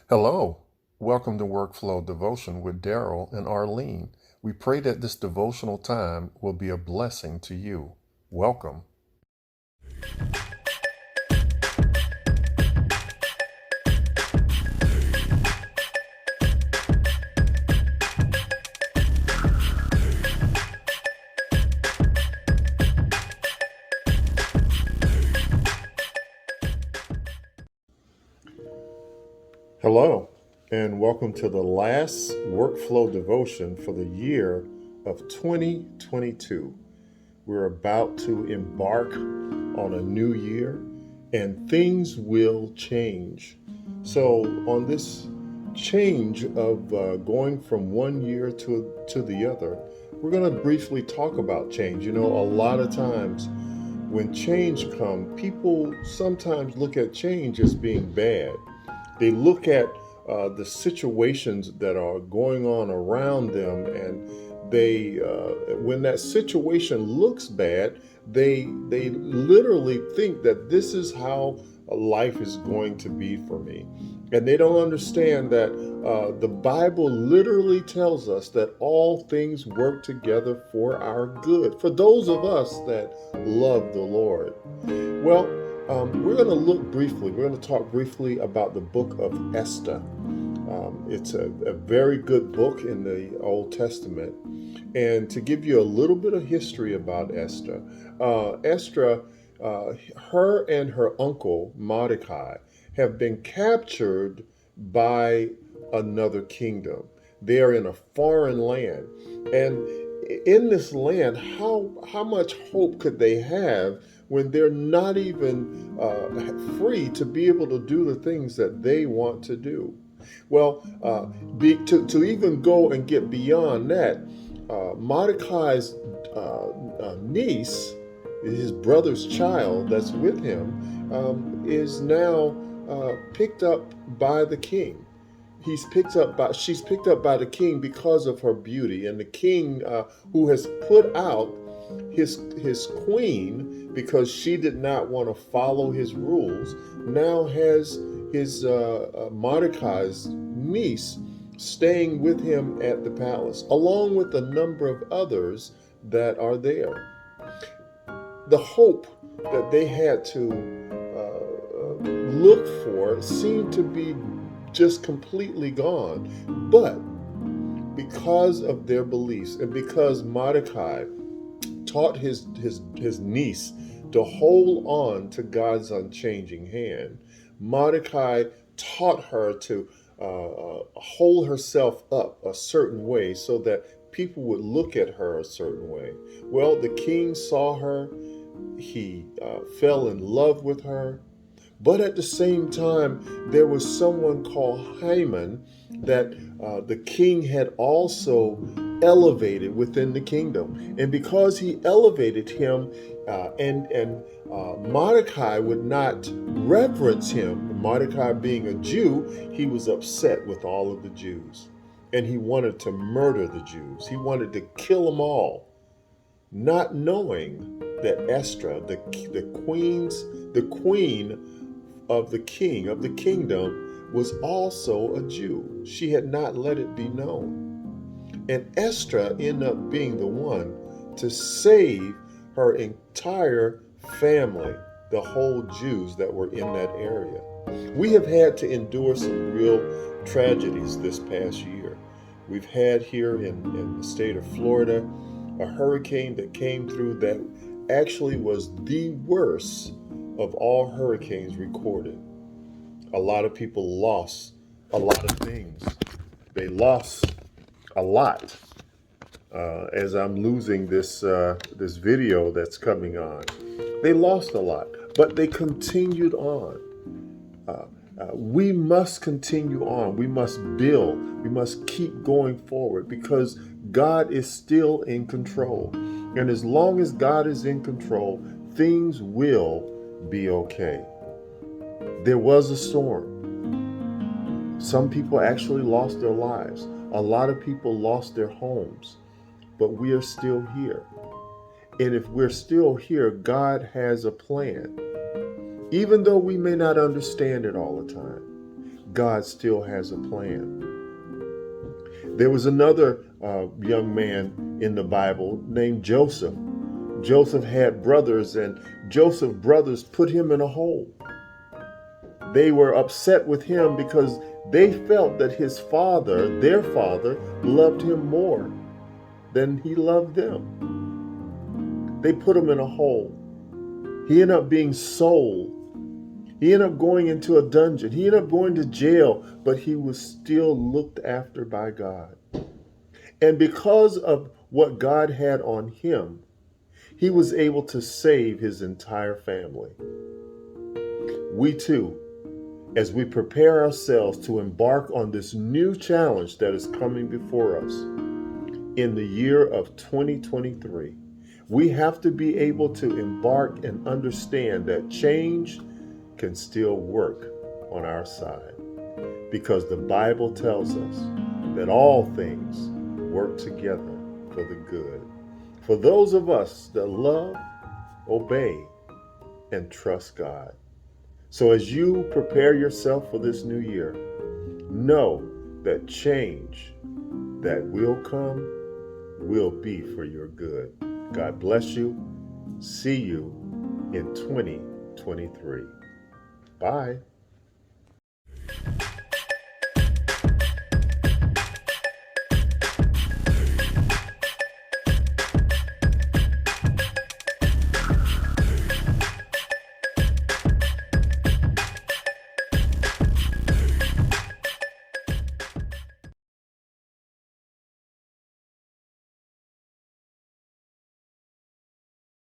Hello. Welcome to Workflow Devotion with Daryl and Arlene. We pray that this devotional time will be a blessing to you. Welcome. Hello, and welcome to the last Workflow Devotion for the year of 2022. We're about to embark on a new year, and things will change. So, on this change of going from one year to the other, we're going to briefly talk about change. You know, a lot of times when change comes, people sometimes look at change as being bad. They look at the situations that are going on around them, and when that situation looks bad, they literally think that this is how life is going to be for me, and they don't understand that the Bible literally tells us that all things work together for our good, for those of us that love the Lord. Well, we're going to we're going to talk briefly about the book of Esther. It's a very good book in the Old Testament. And to give you a little bit of history about Esther, Esther, her and her uncle Mordecai have been captured by another kingdom. They are in a foreign land. And in this land, how much hope could they have when they're not even free to be able to do the things that they want to do? Well, to even go and get beyond that, Mordecai's niece, his brother's child that's with him, is now picked up by the king. She's picked up by the king because of her beauty, and the king, who has put out his queen because she did not want to follow his rules, now has his Mordecai's niece staying with him at the palace, along with a number of others that are there. The hope that they had to look for seemed to be just completely gone. But because of their beliefs, and because Mordecai taught his niece to hold on to God's unchanging hand, Mordecai taught her to hold herself up a certain way so that people would look at her a certain way. Well, the king saw her, he fell in love with her, but at the same time, there was someone called Haman that the king had also elevated within the kingdom. And because he elevated him, and Mordecai would not reverence him, Mordecai being a Jew, he was upset with all of the Jews. And he wanted to murder the Jews. He wanted to kill them all, not knowing that Esther, the queen of the king of the kingdom, was also a Jew. She had not let it be known. And Esther ended up being the one to save her entire family, the whole Jews that were in that area. We have had to endure some real tragedies this past year. We've had here in the state of Florida a hurricane that came through that actually was the worst of all hurricanes recorded. A lot of people lost a lot of things. They lost a lot. As I'm losing this video that's coming on, they lost a lot, but they continued on. We must continue on. We must build. We must keep going forward because God is still in control. And as long as God is in control, things will be okay. There was a storm. Some people actually lost their lives. A lot of people lost their homes. But we are still here. And if we're still here, God has a plan. Even though we may not understand it all the time, God still has a plan. There was another young man in the Bible named Joseph. Joseph had brothers, and Joseph's brothers put him in a hole. They were upset with him because they felt that his father, their father, loved him more than he loved them. They put him in a hole. He ended up being sold. He ended up going into a dungeon. He ended up going to jail, but he was still looked after by God. And because of what God had on him, he was able to save his entire family. We too, as we prepare ourselves to embark on this new challenge that is coming before us in the year of 2023, we have to be able to embark and understand that change can still work on our side, because the Bible tells us that all things work together for the good, for those of us that love, obey, and trust God. So as you prepare yourself for this new year, know that change that will come will be for your good. God bless you. See you in 2023. Bye.